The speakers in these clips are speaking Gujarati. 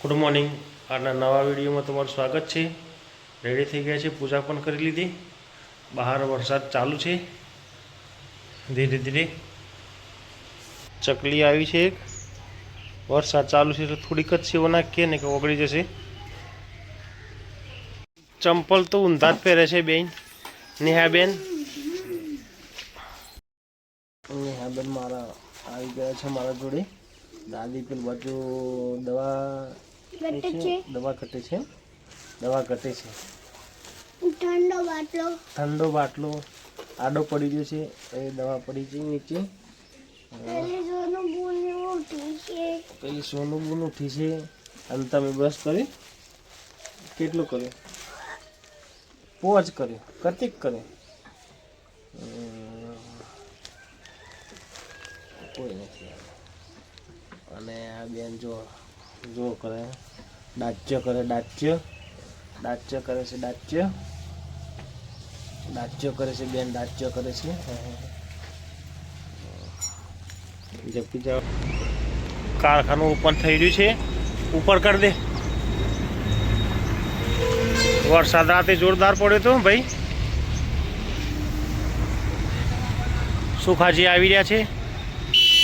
Good morning. આજના નવા વિડીયોમાં તમારું સ્વાગત છે। રેડી થઈ ગયા છે, પૂજા પણ કરી લીધી। બહાર વરસાદ ચાલુ છે, ધીરે ધીરે ચકલી આવી છે। એક વરસાદ ચાલુ છે એટલે થોડીક જ સેવો નાખીએ ને કે ઓગળી જશે। ચંપલ તો ઊંધા જ પહેરે છે બેન। નેહાબેન મારા આવી ગયા છે મારા જોડે। દાદી પેલી બાજુ દવા કટે છે। ઠંડો બાટલો આડો પડી ગયો છે, એ દવા પડી છે નીચે। પેલી સોનું બૂન ઉઠી છે અને તમે બ્રશ કરી કેટલું કર્યું? પોજ કર્યો, કતિક કર્યો? કોઈ નથી। અને આ બેન જો કરે ડાચ્ય કરે, ડાચ્ય કરે છે, ડાચ્ય કરે છે બેન, ડાચ્ય કરે છે। જપી જાઓ। કારખાનું ઓપન થઈ રહ્યું છે, ઉપર કરી દે। વરસાદ રાતે જોરદાર પડ્યો તો ભાઈ। સુખાજી આવી રહ્યા છે,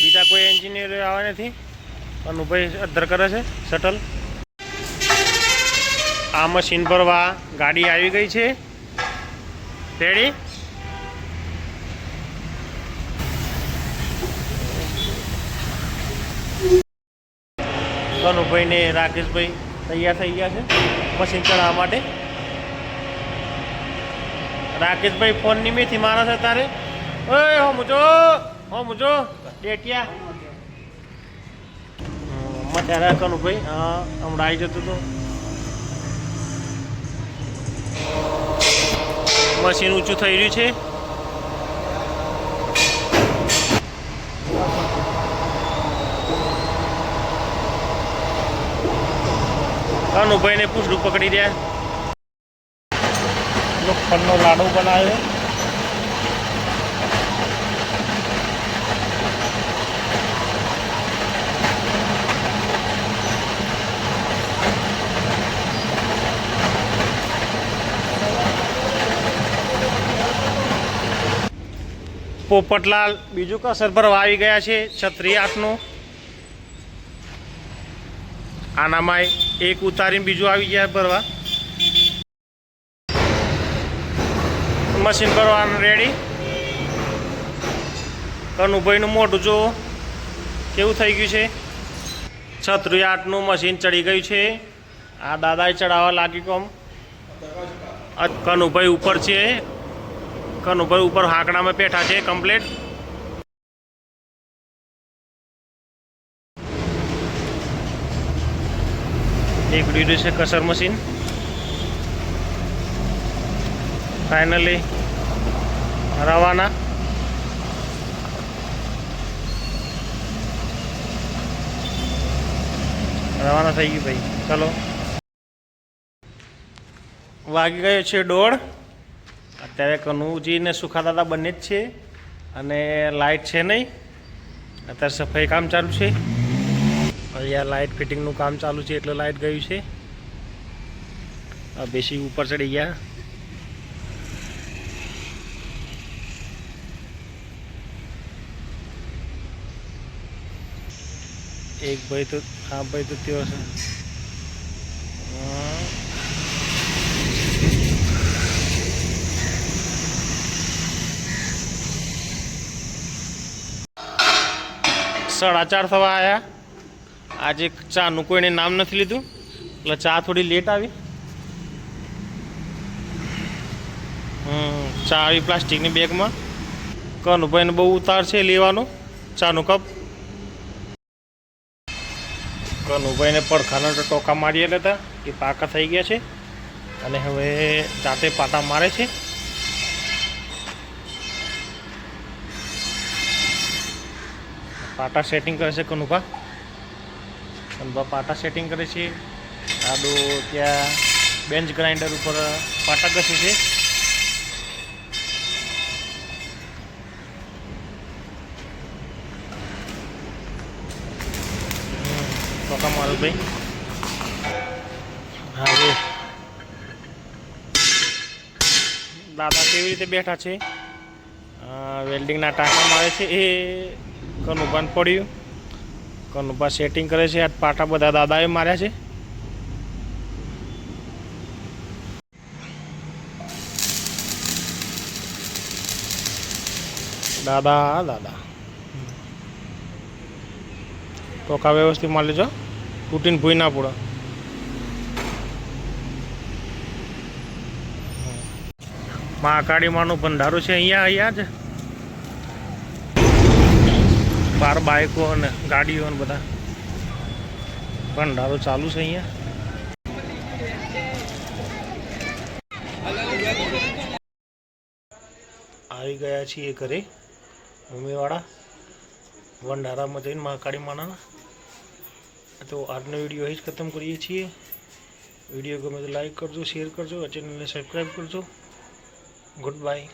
બીજા કોઈ એન્જિનિયર આવ્યા નથી। અનુભાઈ અધર કરે છે શટલ। આ મશીન ભરવા ગાડી આવી ગઈ છે, રેડી। કનુભાઈ ને રાકેશભાઈ તૈયાર થઈ ગયા છે મશીન ચડાવવા માટે। રાકેશભાઈ ફોન ની મેથી મારે છે તારે। ઓય હો મુજો ડેટિયા મટારા કનુભાઈ હમણાં આવી જતું હતું। મશીન ઊંચું થઈ રહ્યું છે। કનુભાઈને પૂછડું પકડી રહ્યા। લોખંડનો લાડુ બનાવ્યો। પોપટલાલ બીજું કસર ભરવા આવી ગયા છે, 36/8નું। આનામાં એક ઉતારીને બીજું આવી ગયા ભરવા। મશીન ભરવાનું રેડી। કનુભાઈનું મોઢું જો કેવું થઈ ગયું છે। 36/8નું મશીન ચડી ગયું છે। આ દાદાએ ચડાવવા લાગી કોમ। કનુભાઈ ઉપર છે, કનુભાઈ ઉપર હાંકડામાં બેઠા છે કમ્પ્લેટ। એક લીધું છે કસર મશીન। ફાઇનલી રવાના। રવાના થઈ ગયું ભાઈ, ચલો। વાગી ગયો છે 1:30। અત્યારે કનુજી ને સુખા દાદા બંને જ છે અને લાઇટ છે નહીં। અત્યારે સફાઈ કામ ચાલુ છે। અહીંયા લાઇટ ફિટિંગનું કામ ચાલુ છે એટલે લાઇટ ગયું છે। આ બેસી ઉપર ચડી ગયા। એક ભાઈ તો હા ભાઈ તો ત્યો છે। 4:30 થવા આવ્યા। આજે ચાનું કોઈને નામ નથી લીધું એટલે ચા થોડી લેટ આવી। ચા આવી પ્લાસ્ટિકની બેગમાં। કનુભાઈને બહુ ઉતાર છે લેવાનો ચાનું કપ। કનુભાઈને પડખાના ટોકા મારી હતા એ પાકા થઈ ગયા છે અને હવે જાતે પાટા મારે છે। પાટા સેટિંગ કરે છે કનુભા પાટા સેટિંગ કરે છે। આડો ત્યાં બેન્ચ ગ્રાઇન્ડર ઉપર પાટા ઘસે છે। ટોકા મારો ભાઈ। હવે દાદા કેવી રીતે બેઠા છે, વેલ્ડિંગના ટાંકામાં આવે છે એ કનુભાન પડ્યું. કનુભા સેટિંગ કરે છે. આ પાટા બધા દાદાએ માર્યા છે. દાદા ટોકા વ્યવસ્થિત મારી લેજો, તૂટીને ભૂઈ ના પડે. મહાકાળીમાનું ભંડારું છે અહીંયા જ. બાર બાઇકો અને ગાડીઓ અને બધા ભંડારો ચાલુ છે અહીંયા. આવી ગયા છીએ ઘરે મમ્મીવાળા ભંડારામાં જઈને મહાકાળીમાના. તો આજનો વિડીયો અહીં જ ખતમ કરીએ છીએ. વિડીયો ગમે તો લાઈક કરજો, શેર કરજો, ચેનલને સબસ્ક્રાઈબ કરજો. Good bye.